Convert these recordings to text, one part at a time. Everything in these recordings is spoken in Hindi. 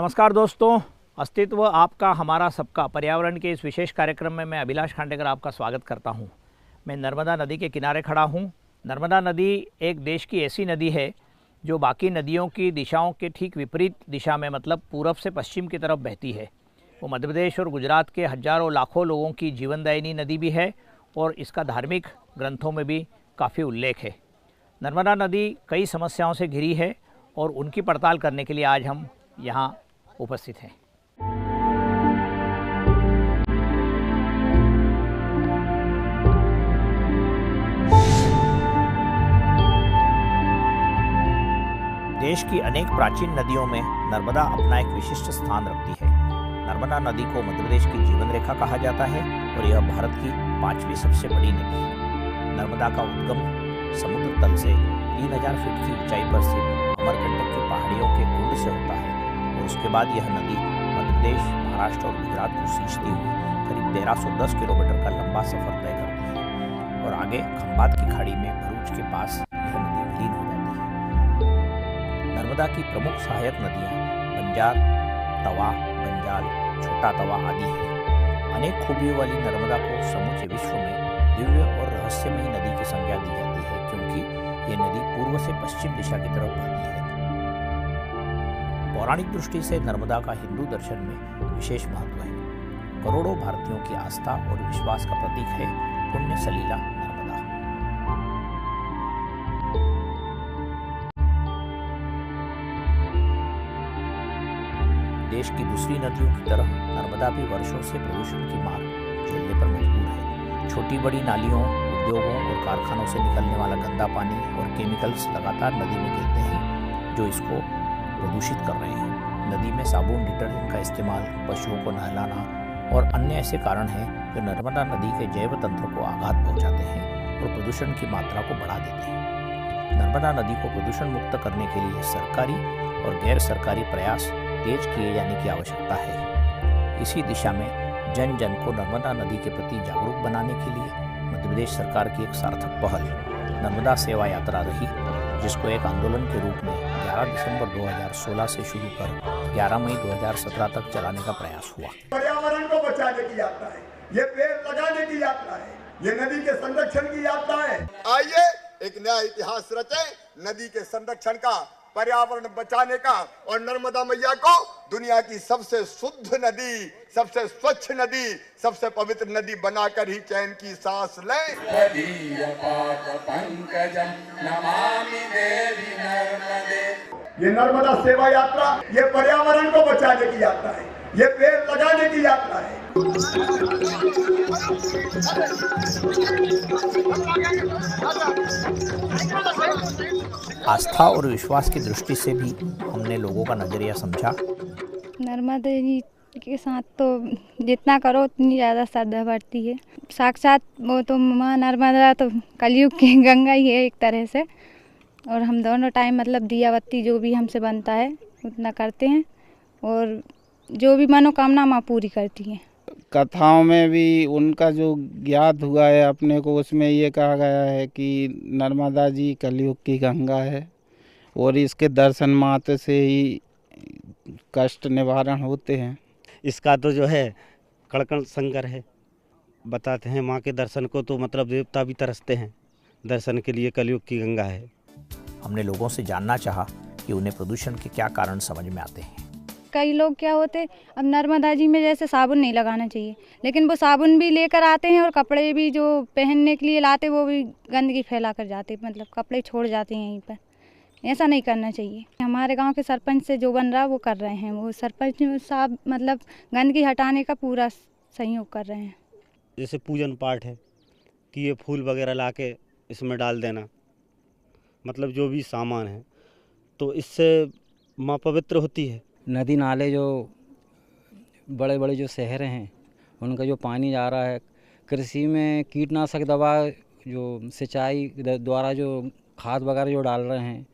नमस्कार दोस्तों, अस्तित्व आपका हमारा सबका पर्यावरण के इस विशेष कार्यक्रम में मैं अभिलाष खांडेकर आपका स्वागत करता हूं। मैं नर्मदा नदी के किनारे खड़ा हूं। नर्मदा नदी एक देश की ऐसी नदी है जो बाकी नदियों की दिशाओं के ठीक विपरीत दिशा में, मतलब पूरब से पश्चिम की तरफ बहती है। वो मध्य प्रदेश और गुजरात के हजारों लाखों लोगों की जीवनदायिनी नदी भी है और इसका धार्मिक ग्रंथों में भी काफ़ी उल्लेख है। नर्मदा नदी कई समस्याओं से घिरी है और उनकी पड़ताल करने के लिए आज हम यहाँ उपस्थित हैं। देश की अनेक प्राचीन नदियों में नर्मदा अपना एक विशिष्ट स्थान रखती है। नर्मदा नदी को मध्य प्रदेश की जीवन रेखा कहा जाता है और यह भारत की 5वीं सबसे बड़ी नदी है। नर्मदा का उद्गम समुद्र तल से 3000 फीट की ऊंचाई पर स्थित अमरकंटक की पहाड़ियों के कुंड से होता है और उसके बाद यह नदी मध्य प्रदेश, महाराष्ट्र और गुजरात को सींचती हुई करीब 1310 किलोमीटर का लंबा सफर तय करती है और आगे खंबात की खाड़ी में भरूच के पास यह नदी विलीन हो जाती है। नर्मदा की प्रमुख सहायक नदियाँ बंजार, तवा, गंजाल, छोटा तवा आदि हैं। अनेक खूबियों वाली नर्मदा को समूचे विश्व में दिव्य और रहस्यमयी नदी की संज्ञा दी जाती है, क्योंकि ये नदी पूर्व से पश्चिम दिशा की तरफ बहती है। पौराणिक दृष्टि से नर्मदा का हिंदू दर्शन में विशेष महत्व है। करोड़ों भारतीयों की आस्था और विश्वास का प्रतीक है पुण्य सलीला नर्मदा। देश की दूसरी नदियों की तरह नर्मदा भी वर्षों से प्रदूषण की मार झेलने पर मजबूर है। छोटी बड़ी नालियों, उद्योगों और कारखानों से निकलने वाला गंदा पानी और केमिकल्स लगातार नदी में गिरते हैं, जो इसको प्रदूषित कर रहे हैं। नदी में साबुन, डिटर्जेंट का इस्तेमाल, पशुओं को नहलाना और अन्य ऐसे कारण हैं जो नर्मदा नदी के जैव तंत्र को आघात पहुंचाते हैं और प्रदूषण की मात्रा को बढ़ा देते हैं। नर्मदा नदी को प्रदूषण मुक्त करने के लिए सरकारी और गैर सरकारी प्रयास तेज किए जाने की आवश्यकता है। इसी दिशा में जन जन को नर्मदा नदी के प्रति जागरूक बनाने के लिए मध्य प्रदेश सरकार की एक सार्थक पहल नर्मदा सेवा यात्रा रही, जिसको एक आंदोलन के रूप में 11 दिसंबर 2016 से शुरू कर 11 मई 2017 तक चलाने का प्रयास हुआ। पर्यावरण को बचाने की यात्रा है, ये पेड़ लगाने की यात्रा है, ये नदी के संरक्षण की यात्रा है। आइए एक नया इतिहास रचे नदी के संरक्षण का, पर्यावरण बचाने का और नर्मदा मैया को दुनिया की सबसे शुद्ध नदी, सबसे स्वच्छ नदी, सबसे पवित्र नदी बनाकर ही चैन की सांस लें। ये नर्मदा सेवा यात्रा, ये पर्यावरण को बचाने की यात्रा है, ये पेड़ लगाने की यात्रा है। आस्था और विश्वास की दृष्टि से भी हमने लोगों का नजरिया समझा। नर्मदा जी के साथ तो जितना करो उतनी ज़्यादा श्रद्धा बढ़ती है। साक्षात वो तो माँ नर्मदा तो कलयुग की गंगा ही है एक तरह से, और हम दोनों टाइम मतलब दिया बत्ती जो भी हमसे बनता है उतना करते हैं और जो भी मनोकामना माँ पूरी करती हैं। कथाओं में भी उनका जो ज्ञात हुआ है अपने को, उसमें ये कहा गया है कि नर्मदा जी कलयुग की गंगा है और इसके दर्शन मात्र से ही कष्ट निवारण होते हैं। इसका तो जो है कड़कन संगर है। बताते हैं माँ के दर्शन को तो मतलब देवता भी तरसते हैं दर्शन के लिए। कलयुग की गंगा है। हमने लोगों से जानना चाहा कि उन्हें प्रदूषण के क्या कारण समझ में आते हैं। कई लोग क्या होते, अब नर्मदा जी में जैसे साबुन नहीं लगाना चाहिए, लेकिन वो साबुन भी लेकर आते हैं और कपड़े भी जो पहनने के लिए लाते वो भी गंदगी फैला कर जाते, मतलब कपड़े छोड़ जाते हैं यहीं पर। ऐसा नहीं करना चाहिए। हमारे गांव के सरपंच से जो बन रहा वो कर रहे हैं, वो सरपंच साहब मतलब गंदगी हटाने का पूरा सहयोग कर रहे हैं। जैसे पूजन पाठ है कि ये फूल वगैरह ला के इसमें डाल देना, मतलब जो भी सामान है, तो इससे माँ पवित्र होती है। नदी नाले जो बड़े बड़े जो शहर हैं उनका जो पानी जा रहा है, कृषि में कीटनाशक दवा जो सिंचाई द्वारा जो खाद वगैरह जो डाल रहे हैं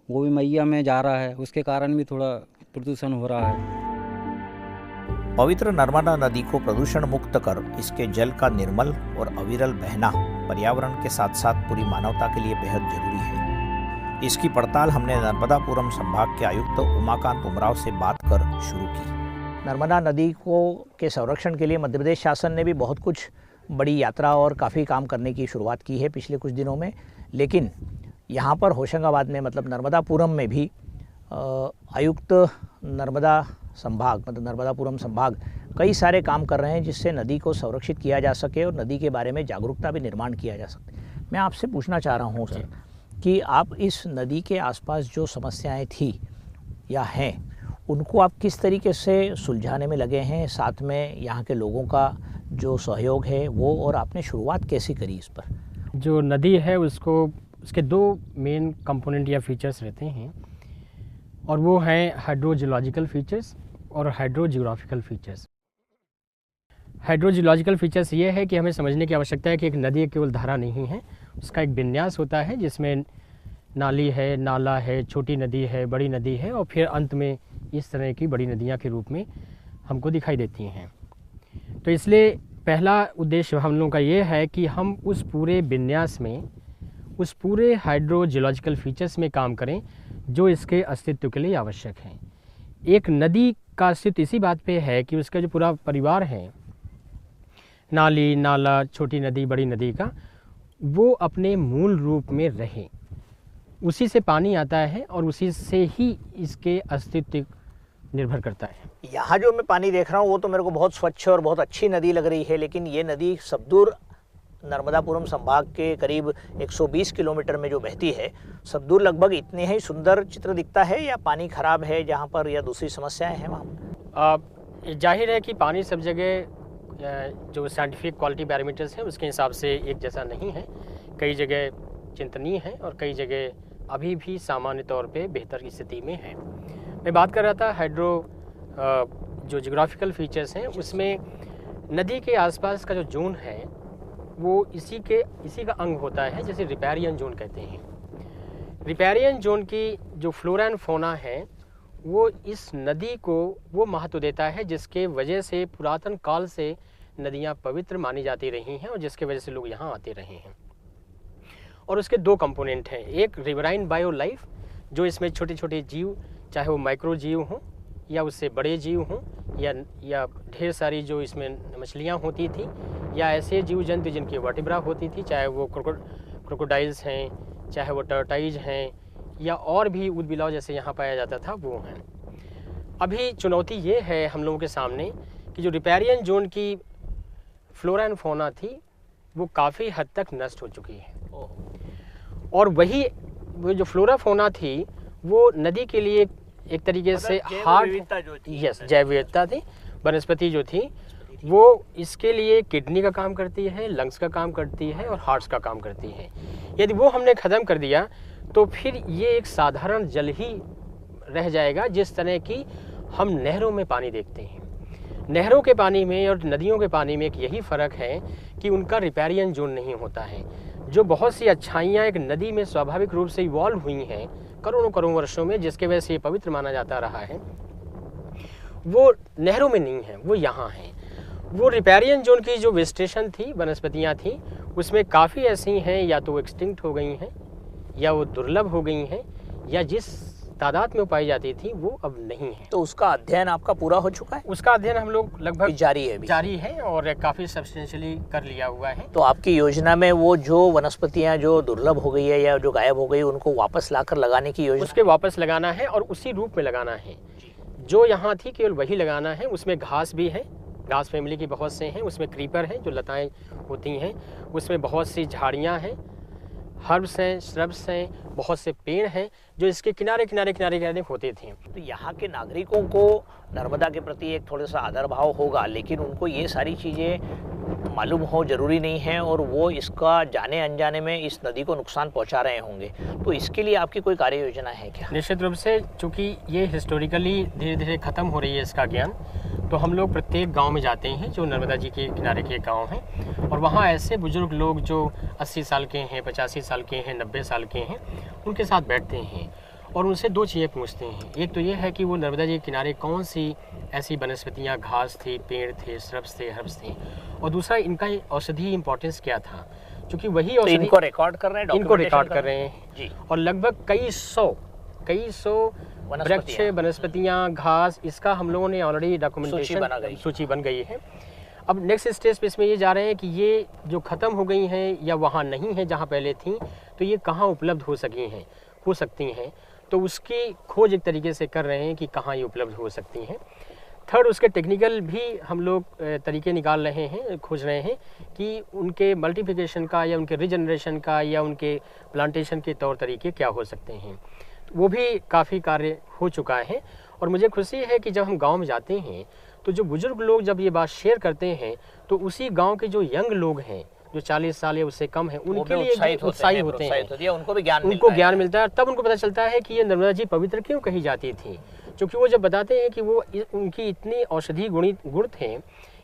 वो भी मैया में जा रहा है, उसके कारण भी थोड़ा प्रदूषण हो रहा है। पवित्र नर्मदा नदी को प्रदूषण मुक्त कर इसके जल का निर्मल और अविरल बहना पर्यावरण के साथ साथ पूरी मानवता के लिए बेहद जरूरी है। इसकी पड़ताल हमने नर्मदापुरम संभाग के आयुक्त उमाकांत उमराव से बात कर शुरू की। नर्मदा नदी के संरक्षण के लिए मध्य प्रदेश शासन ने भी बहुत कुछ बड़ी यात्रा और काफ़ी काम करने की शुरुआत की है पिछले कुछ दिनों में, लेकिन यहाँ पर होशंगाबाद में मतलब नर्मदापुरम में भी आयुक्त नर्मदा संभाग मतलब नर्मदापुरम संभाग कई सारे काम कर रहे हैं जिससे नदी को संरक्षित किया जा सके और नदी के बारे में जागरूकता भी निर्माण किया जा सके। मैं आपसे पूछना चाह रहा हूँ सर कि आप इस नदी के आसपास जो समस्याएं थी या हैं उनको आप किस तरीके से सुलझाने में लगे हैं, साथ में यहाँ के लोगों का जो सहयोग है वो, और आपने शुरुआत कैसे करी इस पर? जो नदी है उसके दो मेन कंपोनेंट या फीचर्स रहते हैं और वो हैं हाइड्रोजियोलॉजिकल फीचर्स और हाइड्रोजियोग्राफिकल फीचर्स। हाइड्रोजियोलॉजिकल फीचर्स ये है कि हमें समझने की आवश्यकता है कि एक नदी केवल धारा नहीं है, उसका एक विन्यास होता है जिसमें नाली है, नाला है, छोटी नदी है, बड़ी नदी है और फिर अंत में इस तरह की बड़ी नदियाँ के रूप में हमको दिखाई देती हैं। तो इसलिए पहला उद्देश्य हम लोगों का ये है कि हम उस पूरे विन्यास में, उस पूरे हाइड्रोजियोलॉजिकल फीचर्स में काम करें जो इसके अस्तित्व के लिए आवश्यक हैं। एक नदी का अस्तित्व इसी बात पे है कि उसका जो पूरा परिवार है, नाली, नाला, छोटी नदी, बड़ी नदी का, वो अपने मूल रूप में रहे। उसी से पानी आता है और उसी से ही इसके अस्तित्व निर्भर करता है। यहाँ जो मैं पानी देख रहा हूँ वो तो मेरे को बहुत स्वच्छ और बहुत अच्छी नदी लग रही है, लेकिन ये नदी सबदूर नर्मदापुरम संभाग के करीब 120 किलोमीटर में जो बहती है, सबदूर लगभग इतने ही सुंदर चित्र दिखता है या पानी खराब है जहाँ पर, या दूसरी समस्याएं हैं वहाँ? जाहिर है कि पानी सब जगह जो साइंटिफिक क्वालिटी पैरामीटर्स हैं उसके हिसाब से एक जैसा नहीं है। कई जगह चिंतनीय है और कई जगह अभी भी सामान्य तौर पे बेहतर स्थिति में है। मैं बात कर रहा था जो जियोग्राफिकल फीचर्स हैं उसमें नदी के आसपास का जो जोन है वो इसी का अंग होता है, जैसे रिपेरियन जोन कहते हैं। रिपेरियन जोन की जो फ्लोरा एंड फौना है वो इस नदी को वो महत्व देता है जिसके वजह से पुरातन काल से नदियाँ पवित्र मानी जाती रही हैं और जिसके वजह से लोग यहाँ आते रहे हैं। और उसके दो कंपोनेंट हैं, एक रिवराइन बायो लाइफ जो इसमें छोटे छोटे जीव, चाहे वो माइक्रो जीव हों या उससे बड़े जीव हों या ढेर सारी जो इसमें मछलियाँ होती थी या ऐसे जीव जंतु जिनकी वर्टिब्रा होती थी, चाहे वो क्रोकोडाइल्स हैं, चाहे वो टर्टाइज हैं या और भी ऊदबिलाव जैसे यहाँ पाया जाता था वो हैं। अभी चुनौती ये है हम लोगों के सामने कि जो रिपेरियन जोन की फ्लोरा एंड फौना थी वो काफ़ी हद तक नष्ट हो चुकी है और वो जो फ्लोरा फौना थी वो नदी के लिए एक तरीके से जैव विविधता थी। वनस्पति जो थी वो इसके लिए किडनी का काम करती है, लंग्स का काम करती है और हार्ट्स का काम करती है। यदि वो हमने ख़त्म कर दिया तो फिर ये एक साधारण जल ही रह जाएगा, जिस तरह की हम नहरों में पानी देखते हैं। नहरों के पानी में और नदियों के पानी में एक यही फ़र्क है कि उनका रिपेरियन जोन नहीं होता है। जो बहुत सी अच्छाइयाँ एक नदी में स्वाभाविक रूप से इवॉल्व हुई हैं करोड़ों वर्षों में, जिसके वजह से ये पवित्र माना जाता रहा है, वो नहरों में नहीं है, वो यहाँ है। वो रिपेरियन जोन की जो वेजिटेशन थी, वनस्पतियाँ थी, उसमें काफ़ी ऐसी हैं या तो एक्सटिंक्ट हो गई हैं या वो दुर्लभ हो गई हैं या जिस तादाद में पाई जाती थी वो अब नहीं है। तो उसका अध्ययन आपका पूरा हो चुका है? उसका अध्ययन हम लोग लगभग जारी है और काफ़ी सब्सटेंशियली कर लिया हुआ है। तो आपकी योजना में वो जो वनस्पतियाँ जो दुर्लभ हो गई है या जो गायब हो गई उनको वापस लाकर लगाने की योजना? उसके वापस लगाना है और उसी रूप में लगाना है। जो यहाँ थी केवल वही लगाना है। उसमें घास भी है, घास फैमिली की बहुत से हैं, उसमें क्रीपर हैं जो लताएँ होती हैं, उसमें बहुत सी झाड़ियाँ हैं, हर्ब्स हैं, श्रब्स हैं, बहुत से पेड़ हैं जो इसके किनारे होते थे। तो यहाँ के नागरिकों को नर्मदा के प्रति एक थोड़ा सा आदर भाव होगा, लेकिन उनको ये सारी चीज़ें मालूम हो जरूरी नहीं है और वो इसका जाने अनजाने में इस नदी को नुकसान पहुँचा रहे होंगे। तो इसके लिए आपकी कोई कार्य योजना है क्या? निश्चित रूप से, चूँकि ये हिस्टोरिकली धीरे धीरे ख़त्म हो रही है इसका ज्ञान, तो हम लोग प्रत्येक गांव में जाते हैं जो नर्मदा जी के किनारे के गांव हैं और वहाँ ऐसे बुजुर्ग लोग जो 80 साल के हैं, 85 साल के हैं, 90 साल के हैं, उनके साथ बैठते हैं और उनसे दो चीज़ें पूछते हैं। एक तो ये है कि वो नर्मदा जी के किनारे कौन सी ऐसी वनस्पतियाँ, घास थी, पेड़ थे, श्रब्स थे, हर्ब्स थे, और दूसरा इनका औषधि इम्पोर्टेंस क्या था। क्योंकि वही तो इनको रिकॉर्ड कर रहे हैं, इनको रिकॉर्ड कर रहे हैं जी। और लगभग कई सौ वृक्ष, वनस्पतियाँ, घास, इसका हम लोगों ने ऑलरेडी डॉक्यूमेंटेशन सूची बन गई है। अब नेक्स्ट स्टेज पे इसमें ये जा रहे हैं कि ये जो ख़त्म हो गई हैं या वहाँ नहीं है जहाँ पहले थी, तो ये कहाँ उपलब्ध हो सकती हैं, तो उसकी खोज एक तरीके से कर रहे हैं कि कहाँ ये उपलब्ध हो सकती हैं। थर्ड, उसके टेक्निकल भी हम लोग तरीके निकाल रहे हैं, खोज रहे हैं कि उनके मल्टीप्लिकेशन का या उनके रीजनरेशन का या उनके प्लांटेशन के तौर तरीके क्या हो सकते हैं। वो भी काफ़ी कार्य हो चुका है और मुझे खुशी है कि जब हम गांव में जाते हैं तो जो बुजुर्ग लोग जब ये बात शेयर करते हैं तो उसी गांव के जो यंग लोग हैं, जो 40 साल या उससे कम है, उनके लिए उत्साही होते हैं, उनको ज्ञान मिलता है। तब उनको पता चलता है कि ये नर्मदा जी पवित्र क्यों कही जाती थी, क्योंकि वो जब बताते हैं कि वो उनकी इतनी औषधि गुण थे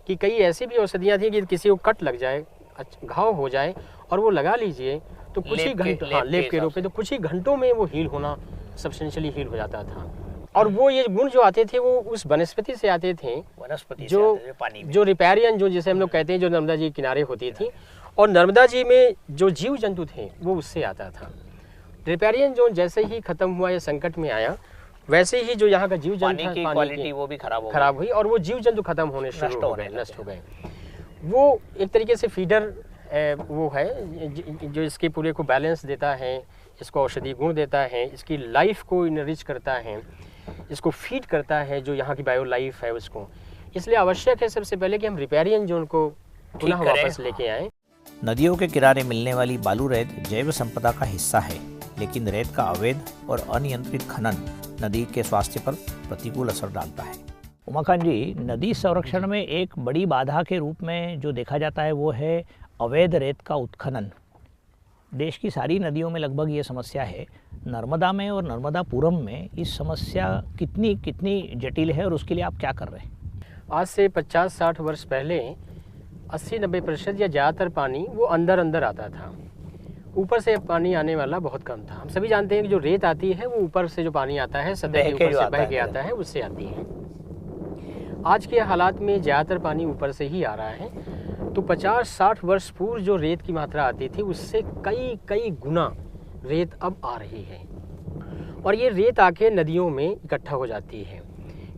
कि कई ऐसी भी औषधियाँ थी कि किसी को कट लग जाए, घाव हो जाए और वो लगा लीजिए तो कुछ ही घंटों, लेप के रूप में, तो कुछ ही घंटों में वो हील होना, सब्सटेंशियली हील हो जाता था। और वो ये गुण जो आते थे वो उस वनस्पति से आते थे, जो रिपेरियन, जो जिसे हम लोग कहते हैं, जो नर्मदा जी किनारे होती थी, और नर्मदा जी में जो जीव जंतु थे वो उससे आता था। रिपेरियन जोन जैसे ही खत्म हुआ या संकट में आया, वैसे ही जो यहाँ का जीव जंतु की क्वालिटी वो भी खराब हुई और वो जीव जंतु खत्म होने शुरू हो गए, नष्ट हो गए। वो एक तरीके से फीडर वो है जो इसके पूरे को बैलेंस देता है, इसको औषधि गुण देता है, इसकी लाइफ को इनरिच करता है, इसको फीड करता है, जो यहाँ की बायो लाइफ है उसको। इसलिए आवश्यक है सबसे पहले कि हम रिपेरियन जोन को पुनः वापस लेके आएँ। नदियों के किनारे मिलने वाली बालू रेत जैव संपदा का हिस्सा है, लेकिन रेत का अवैध और अनियंत्रित खनन नदी के स्वास्थ्य पर प्रतिकूल असर डालता है। उमाकांत जी, नदी संरक्षण में एक बड़ी बाधा के रूप में जो देखा जाता है वो है अवैध रेत का उत्खनन। देश की सारी नदियों में लगभग ये समस्या है। नर्मदा में और नर्मदापुरम में इस समस्या कितनी जटिल है और उसके लिए आप क्या कर रहे हैं? आज से 50-60 वर्ष पहले 80-90% या ज़्यादातर पानी वो अंदर आता था, ऊपर से पानी आने वाला बहुत कम था। हम सभी जानते हैं कि जो रेत आती है वो ऊपर से जो पानी आता है, सतह के ऊपर से बह के आता है, उससे आती है। आज के हालात में ज़्यादातर पानी ऊपर से ही आ रहा है, तो 50-60 वर्ष पूर्व जो रेत की मात्रा आती थी उससे कई गुना रेत अब आ रही है और ये रेत आके नदियों में इकट्ठा हो जाती है।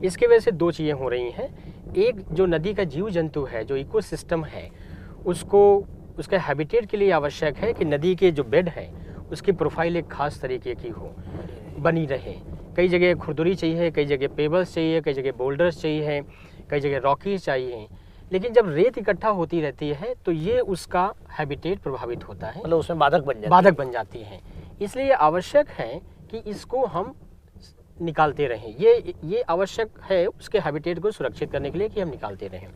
इसके वजह से दो चीज़ें हो रही हैं। एक, जो नदी का जीव जंतु है, जो इकोसिस्टम है, उसको उसके हैबिटेट के लिए आवश्यक है कि नदी के जो बेड है उसकी प्रोफाइल एक खास तरीके की हो, बनी रहे। कई जगह खुरदुरी चाहिए, कई जगह पेबल्स चाहिए, कई जगह बोल्डर्स चाहिए, कई जगह रॉकीज चाहिए। लेकिन जब रेत इकट्ठा होती रहती है तो ये उसका हैबिटेट प्रभावित होता है, मतलब उसमें बाधक बन जाती है। इसलिए आवश्यक है कि इसको हम निकालते रहें। ये आवश्यक है उसके हैबिटेट को सुरक्षित करने के लिए कि हम निकालते रहें।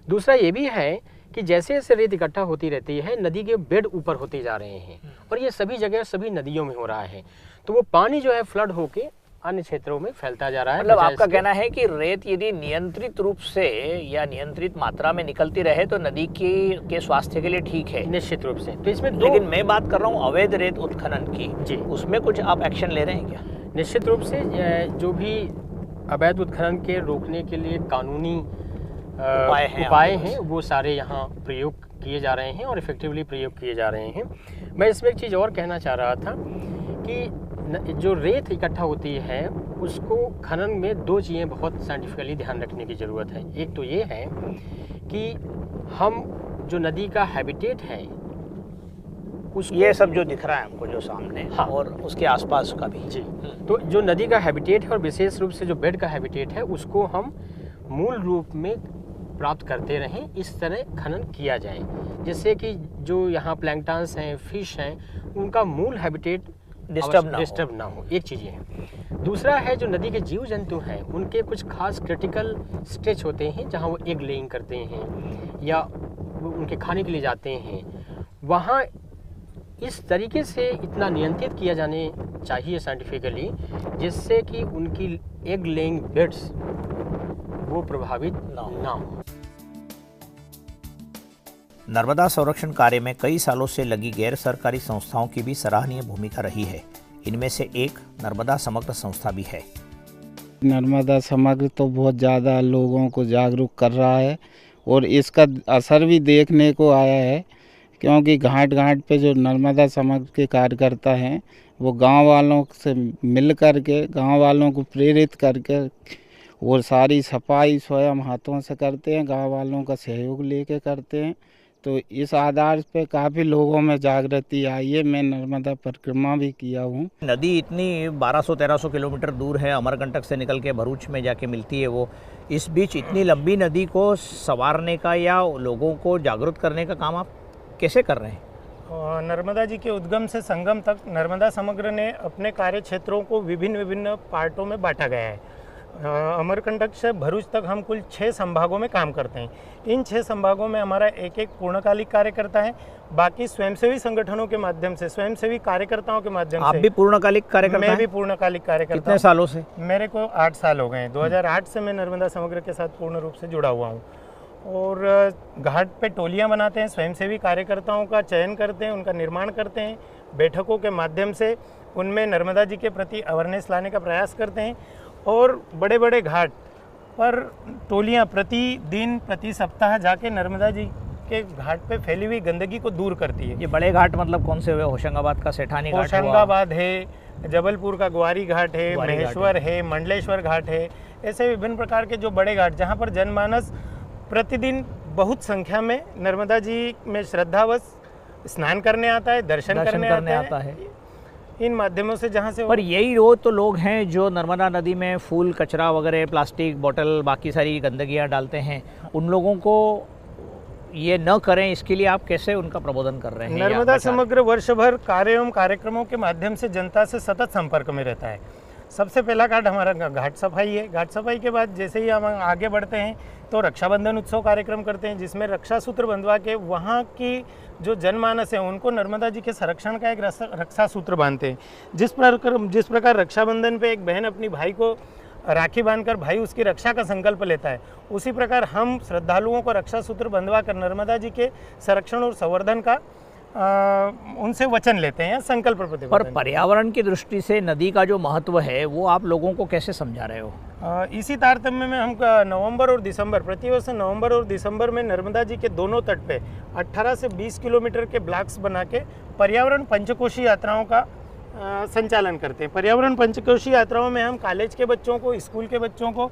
दूसरा ये भी है कि जैसे जैसे रेत इकट्ठा होती रहती है, नदी के बेड ऊपर होते जा रहे हैं और ये सभी जगह सभी नदियों में हो रहा है, तो वो पानी जो है फ्लड होके अन्य क्षेत्रों में फैलता जा रहा है। मतलब आपका कहना है कि रेत यदि नियंत्रित रूप से या नियंत्रित मात्रा में निकलती रहे तो नदी के स्वास्थ्य के लिए ठीक है, निश्चित रूप से। तो इसमें लेकिन मैं बात कर रहा हूँ अवैध रेत उत्खनन की जी, उसमें कुछ आप एक्शन ले रहे हैं क्या? निश्चित रूप से जो भी अवैध उत्खनन के रोकने के लिए कानूनी उपाय हैं वो सारे यहाँ प्रयोग किए जा रहे हैं और इफेक्टिवली प्रयोग किए जा रहे हैं। मैं इसमें एक चीज़ और कहना चाह रहा था कि जो रेत इकट्ठा होती है उसको खनन में दो चीज़ें बहुत साइंटिफिकली ध्यान रखने की ज़रूरत है। एक तो ये है कि हम जो नदी का हैबिटेट है उसको, ये सब जो दिख रहा है हमको जो सामने, हाँ, और उसके आसपास का भी जी, तो जो नदी का हैबिटेट है और विशेष रूप से जो बेड का हैबिटेट है उसको हम मूल रूप में प्राप्त करते रहें। इस तरह खनन किया जाए जिससे कि जो यहाँ प्लैंक्टन्स हैं, फिश हैं, उनका मूल हैबिटेट डिस्टर्ब ना हो। एक चीज़ ये है। दूसरा है जो नदी के जीव जंतु हैं उनके कुछ खास क्रिटिकल स्टेज होते हैं जहाँ वो एग लेइंग करते हैं या वो उनके खाने के लिए जाते हैं, वहाँ इस तरीके से इतना नियंत्रित किया जाने चाहिए साइंटिफिकली जिससे कि उनकी एग लेइंग बेड्स वो प्रभावित ना हो। नर्मदा संरक्षण कार्य में कई सालों से लगी गैर सरकारी संस्थाओं की भी सराहनीय भूमिका रही है। इनमें से एक नर्मदा समग्र संस्था भी है। नर्मदा समग्र तो बहुत ज़्यादा लोगों को जागरूक कर रहा है और इसका असर भी देखने को आया है क्योंकि घाट घाट पे जो नर्मदा समग्र के कार्यकर्ता हैं वो गांव वालों से मिल कर के, गांव वालों को प्रेरित करके और सारी सफाई स्वयं हाथों से करते हैं, गांव वालों का सहयोग लेके करते हैं। तो इस आधार पे काफ़ी लोगों में जागृति आई है। मैं नर्मदा परिक्रमा भी किया हूँ। नदी इतनी 1200-1300 किलोमीटर दूर है, अमरकंटक से निकल के भरूच में जाके मिलती है वो। इस बीच इतनी लंबी नदी को संवारने का या लोगों को जागरूक करने का काम आप कैसे कर रहे हैं? नर्मदा जी के उद्गम से संगम तक नर्मदा समग्र ने अपने कार्य क्षेत्रों को विभिन्न पार्टों में बांटा गया है। अमरकंटक से भरूच तक हम कुल 6 संभागों में काम करते हैं। इन 6 संभागों में हमारा एक पूर्णकालिक कार्यकर्ता है, बाकी स्वयंसेवी संगठनों के माध्यम से, स्वयंसेवी कार्यकर्ताओं के माध्यम से। आप भी पूर्णकालिक कार्यकर्ता हैं? मैं भी पूर्णकालिक कार्यकर्ता। कितने सालों से? मेरे को 8 साल हो गए हैं। 2008 से मैं नर्मदा समग्र के साथ पूर्ण रूप से जुड़ा हुआ हूँ। और घाट पे टोलियाँ बनाते हैं, स्वयंसेवी कार्यकर्ताओं का चयन करते हैं, उनका निर्माण करते हैं, बैठकों के माध्यम से उनमें नर्मदा जी के प्रति अवेयरनेस लाने का प्रयास करते हैं। और बड़े बड़े घाट पर टोलियाँ प्रतिदिन, प्रति सप्ताह जाके नर्मदा जी के घाट पे फैली हुई गंदगी को दूर करती है। ये बड़े घाट मतलब कौन से हुए? होशंगाबाद का सेठानी घाट, होशंगाबाद है, जबलपुर का ग्वारी घाट है, महेश्वर है, मंडलेश्वर घाट है। ऐसे विभिन्न प्रकार के जो बड़े घाट, जहाँ पर जनमानस प्रतिदिन बहुत संख्या में नर्मदा जी में श्रद्धावश स्नान करने आता है, दर्शन करने आता है। इन माध्यमों से जहाँ से। पर यही वो तो लोग हैं जो नर्मदा नदी में फूल, कचरा वगैरह, प्लास्टिक बोतल, बाकी सारी गंदगियाँ डालते हैं। उन लोगों को ये न करें, इसके लिए आप कैसे उनका प्रबोधन कर रहे हैं? नर्मदा समग्र वर्ष भर कार्य एवं कार्यक्रमों के माध्यम से जनता से सतत संपर्क में रहता है। सबसे पहला घाट हमारा घाट सफाई है। घाट सफाई के बाद जैसे ही हम आगे बढ़ते हैं तो रक्षाबंधन उत्सव कार्यक्रम करते हैं, जिसमें रक्षा सूत्र बंधवा के वहाँ की जो जनमानस है उनको नर्मदा जी के संरक्षण का एक रक्षा सूत्र बांधते हैं। जिस प्रकार रक्षाबंधन पे एक बहन अपनी भाई को राखी बांधकर भाई उसकी रक्षा का संकल्प लेता है, उसी प्रकार हम श्रद्धालुओं को रक्षा सूत्र बंधवा कर नर्मदा जी के संरक्षण और संवर्धन का उनसे वचन लेते हैं, संकल्प प्रतिबद्धता। पर पर्यावरण की दृष्टि से नदी का जो महत्व है वो आप लोगों को कैसे समझा रहे हो? इसी तारतम्य में हम नवंबर और दिसंबर, प्रतिवर्ष नवंबर और दिसंबर में नर्मदा जी के दोनों तट पे 18 से 20 किलोमीटर के ब्लॉक्स बना के पर्यावरण पंचकोशी यात्राओं का संचालन करते हैं। पर्यावरण पंचकोशी यात्राओं में हम कॉलेज के बच्चों को, स्कूल के बच्चों को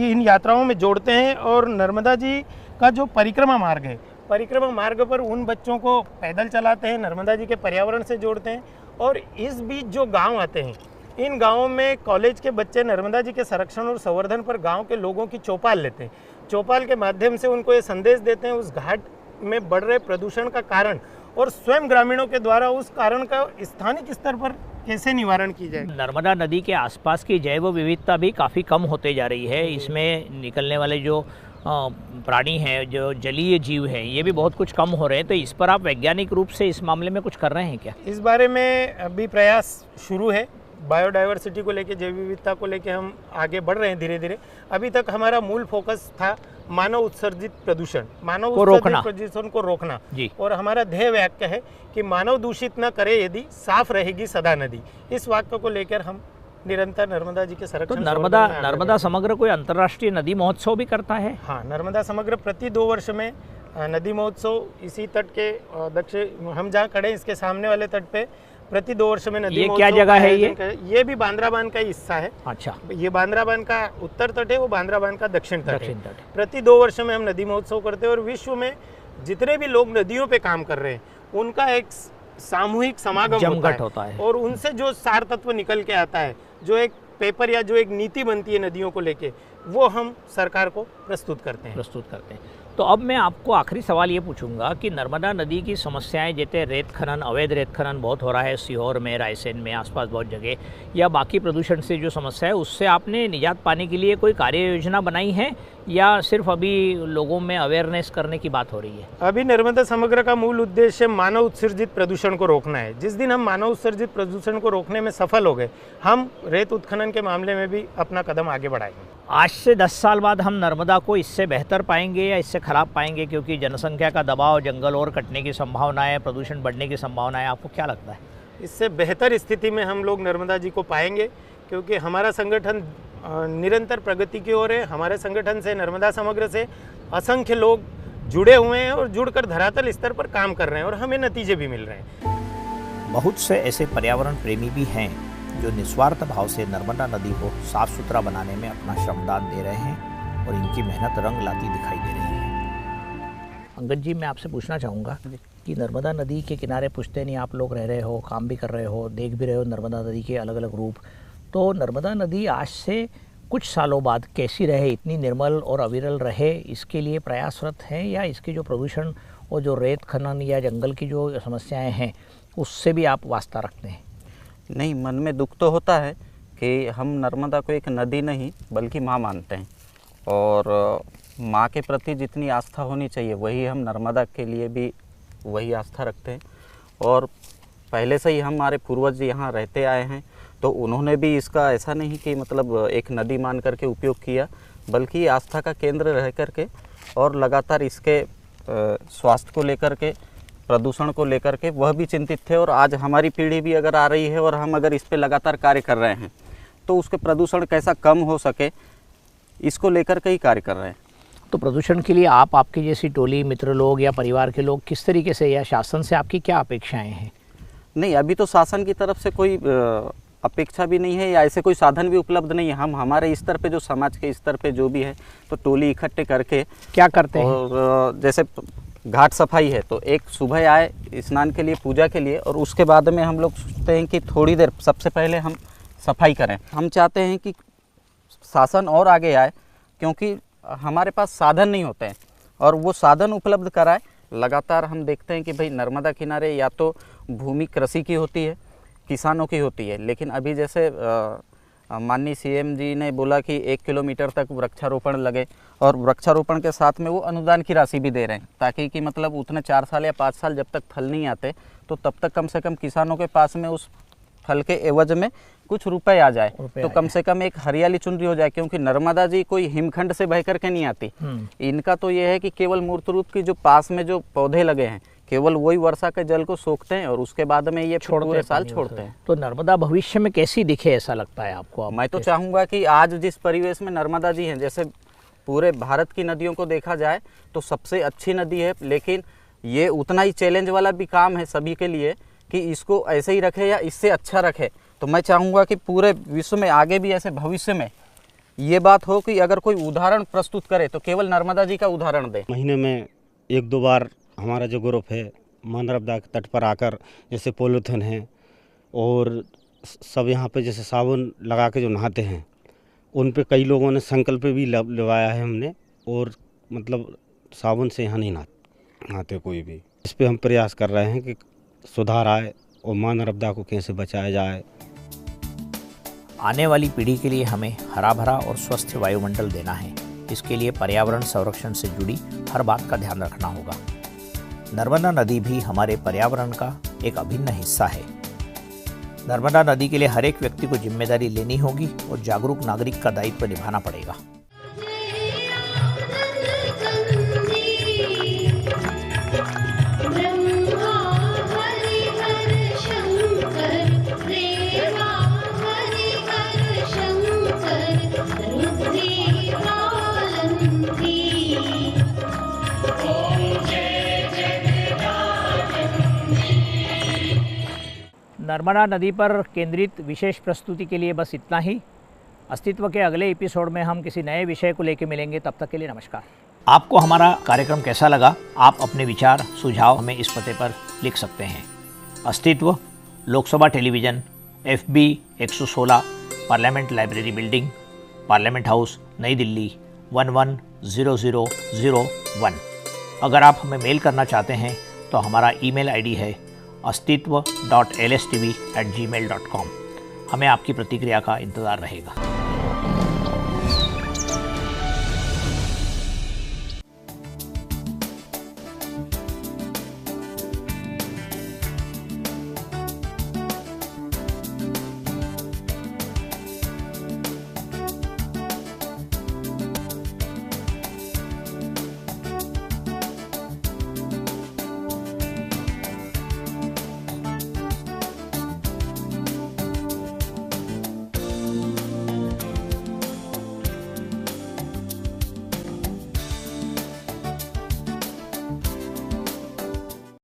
इन यात्राओं में जोड़ते हैं और नर्मदा जी का जो परिक्रमा मार्ग है, परिक्रमा मार्ग पर उन बच्चों को पैदल चलाते हैं, नर्मदा जी के पर्यावरण से जोड़ते हैं। और इस बीच जो गांव आते हैं, इन गांवों में कॉलेज के बच्चे नर्मदा जी के संरक्षण और संवर्धन पर गांव के लोगों की चौपाल लेते हैं। चौपाल के माध्यम से उनको ये संदेश देते हैं उस घाट में बढ़ रहे प्रदूषण का कारण, और स्वयं ग्रामीणों के द्वारा उस कारण का स्थानिक स्तर पर कैसे निवारण की जाए। नर्मदा नदी के आसपास की जैव विविधता भी काफ़ी कम होते जा रही है। इसमें निकलने वाले जो प्राणी हैं, जो जलीय जीव हैं, ये भी बहुत कुछ कम हो रहे हैं। तो इस पर आप वैज्ञानिक रूप से इस मामले में कुछ कर रहे हैं क्या? इस बारे में अभी प्रयास शुरू है। बायोडाइवर्सिटी को लेके, जैव विविधता को लेके हम आगे बढ़ रहे हैं धीरे धीरे। अभी तक हमारा मूल फोकस था मानव उत्सर्जित प्रदूषण, मानव उत्सर्जित प्रदूषण को रोकना। और हमारा ध्येय वाक्य है कि मानव दूषित न करे यदि, साफ रहेगी सदा नदी। इस वाक्य को लेकर हम निरंतर नर्मदा जी के संरक्षण। तो नर्मदा समग्र कोई अंतर्राष्ट्रीय नदी महोत्सव भी करता है? हाँ, नर्मदा समग्र प्रति 2 वर्ष में नदी महोत्सव इसी तट के दक्षिण, हम जहाँ खड़े इसके सामने वाले तट पे प्रति 2 वर्ष में नदी। ये क्या जगह है? ये भी बांद्रा बांध का हिस्सा है। अच्छा, ये बांद्रा बांध का उत्तर तट है, वो बांद्रा बांध का दक्षिण तट है। प्रति 2 वर्ष में हम नदी महोत्सव करते हैं और विश्व में जितने भी लोग नदियों पे काम कर रहे हैं उनका एक सामूहिक समागम होता है और उनसे जो सार तत्व निकल के आता है, जो एक पेपर या जो एक नीति बनती है नदियों को लेके, वो हम सरकार को प्रस्तुत करते हैं। तो अब मैं आपको आखिरी सवाल ये पूछूंगा कि नर्मदा नदी की समस्याएं, जैसे रेत खनन, अवैध रेत खनन बहुत हो रहा है सीहोर में, रायसेन में, आसपास बहुत जगह, या बाकी प्रदूषण से जो समस्या है, उससे आपने निजात पाने के लिए कोई कार्य योजना बनाई है या सिर्फ अभी लोगों में अवेयरनेस करने की बात हो रही है? अभी नर्मदा समग्र का मूल उद्देश्य मानव उत्सर्जित प्रदूषण को रोकना है। जिस दिन हम मानव उत्सर्जित प्रदूषण को रोकने में सफल हो गए, हम रेत उत्खनन के मामले में भी अपना कदम आगे बढ़ाएंगे। आज से 10 साल बाद हम नर्मदा को इससे बेहतर पाएंगे या इससे खराब पाएंगे? क्योंकि जनसंख्या का दबाव, जंगल और कटने की संभावना है, प्रदूषण बढ़ने की संभावना है, आपको क्या लगता है? इससे बेहतर स्थिति में हम लोग नर्मदा जी को पाएंगे, क्योंकि हमारा संगठन निरंतर प्रगति की ओर है। हमारे संगठन से, नर्मदा समग्र से असंख्य लोग जुड़े हुए हैं और जुड़कर धरातल स्तर पर काम कर रहे हैं और हमें नतीजे भी मिल रहे हैं। बहुत से ऐसे पर्यावरण प्रेमी भी हैं जो निस्वार्थ भाव से नर्मदा नदी को साफ सुथरा बनाने में अपना श्रमदान दे रहे हैं और इनकी मेहनत रंग लाती दिखाई दे रही है। अंगद जी, मैं आपसे पूछना चाहूँगा कि नर्मदा नदी के किनारे पुश्तैनी आप लोग रह रहे हो, काम भी कर रहे हो, देख भी रहे हो नर्मदा नदी के अलग अलग रूप, तो नर्मदा नदी आज से कुछ सालों बाद कैसी रहे, इतनी निर्मल और अविरल रहे, इसके लिए प्रयासरत हैं या इसके जो प्रदूषण और जो रेत खनन या जंगल की जो समस्याएं हैं उससे भी आप वास्ता रखते हैं? नहीं, मन में दुख तो होता है कि हम नर्मदा को एक नदी नहीं बल्कि माँ मानते हैं और माँ के प्रति जितनी आस्था होनी चाहिए वही हम नर्मदा के लिए भी वही आस्था रखते हैं। और पहले से ही हमारे पूर्वज यहाँ रहते आए हैं तो उन्होंने भी इसका ऐसा नहीं कि मतलब एक नदी मान करके उपयोग किया, बल्कि आस्था का केंद्र रह करके और लगातार इसके स्वास्थ्य को लेकर के, प्रदूषण को लेकर के वह भी चिंतित थे। और आज हमारी पीढ़ी भी अगर आ रही है और हम अगर इस पे लगातार कार्य कर रहे हैं तो उसके प्रदूषण कैसा कम हो सके इसको लेकर के ही कार्य कर रहे हैं। तो प्रदूषण के लिए आप, आपकी जैसी टोली, मित्र लोग या परिवार के लोग किस तरीके से, या शासन से आपकी क्या अपेक्षाएं हैं? नहीं, अभी तो शासन की तरफ से कोई अपेक्षा भी नहीं है या ऐसे कोई साधन भी उपलब्ध नहीं है। हम हमारे स्तर पे, जो समाज के स्तर पे जो भी है, तो टोली इकट्ठे करके क्या करते हैं? और जैसे घाट सफाई है तो एक सुबह आए स्नान के लिए, पूजा के लिए, और उसके बाद में हम लोग सोचते हैं कि थोड़ी देर सबसे पहले हम सफाई करें। हम चाहते हैं कि शासन और आगे आए क्योंकि हमारे पास साधन नहीं होते हैं और वो साधन उपलब्ध कराए। लगातार हम देखते हैं कि भाई नर्मदा किनारे या तो भूमि कृषि की होती है, किसानों की होती है, लेकिन अभी जैसे माननीय सीएम जी ने बोला कि 1 किलोमीटर तक वृक्षारोपण लगे और वृक्षारोपण के साथ में वो अनुदान की राशि भी दे रहे हैं ताकि कि मतलब उतने 4 साल या 5 साल जब तक फल नहीं आते तो तब तक कम से कम किसानों के पास में उस फल के एवज में कुछ रुपए आ जाए, तो कम से कम एक हरियाली चुनरी हो जाए। क्योंकि नर्मदा जी कोई हिमखंड से बह करके नहीं आती, इनका तो ये है कि केवल मूर्त रूप की जो पास में जो पौधे लगे हैं केवल वही वर्षा के जल को सोखते हैं और उसके बाद में ये पूरे साल छोड़ते हैं। तो नर्मदा भविष्य में कैसी दिखे, ऐसा लगता है आपको? मैं तो चाहूँगा कि आज जिस परिवेश में नर्मदा जी हैं, जैसे पूरे भारत की नदियों को देखा जाए तो सबसे अच्छी नदी है, लेकिन ये उतना ही चैलेंज वाला भी काम है सभी के लिए कि इसको ऐसे ही रखे या इससे अच्छा रखे। तो मैं चाहूँगा कि पूरे विश्व में आगे भी ऐसे भविष्य में ये बात हो कि अगर कोई उदाहरण प्रस्तुत करे तो केवल नर्मदा जी का उदाहरण दे। महीने में 1-2 बार हमारा जो ग्रुप है माँ नर्मदा के तट पर आकर, जैसे पॉलीथिन है और सब यहाँ पे जैसे साबुन लगा के जो नहाते हैं, उन पे कई लोगों ने संकल्प भी लगवाया है हमने, और मतलब साबुन से यहाँ नहीं नहाते कोई भी। इस पे हम प्रयास कर रहे हैं कि सुधार आए और माँ नर्मदा को कैसे बचाया जाए। आने वाली पीढ़ी के लिए हमें हरा भरा और स्वस्थ वायुमंडल देना है। इसके लिए पर्यावरण संरक्षण से जुड़ी हर बात का ध्यान रखना होगा। नर्मदा नदी भी हमारे पर्यावरण का एक अभिन्न हिस्सा है। नर्मदा नदी के लिए हर एक व्यक्ति को जिम्मेदारी लेनी होगी और जागरूक नागरिक का दायित्व निभाना पड़ेगा। नर्मदा नदी पर केंद्रित विशेष प्रस्तुति के लिए बस इतना ही। अस्तित्व के अगले एपिसोड में हम किसी नए विषय को लेकर मिलेंगे। तब तक के लिए नमस्कार। आपको हमारा कार्यक्रम कैसा लगा? आप अपने विचार, सुझाव हमें इस पते पर लिख सकते हैं। अस्तित्व, Lok Sabha television, FB 116, parliament library building, parliament house, नई दिल्ली 110001। अगर आप हमें मेल करना चाहते हैं तो हमारा ईमेल ID है astitv.lstv@gmail.com। हमें आपकी प्रतिक्रिया का इंतज़ार रहेगा।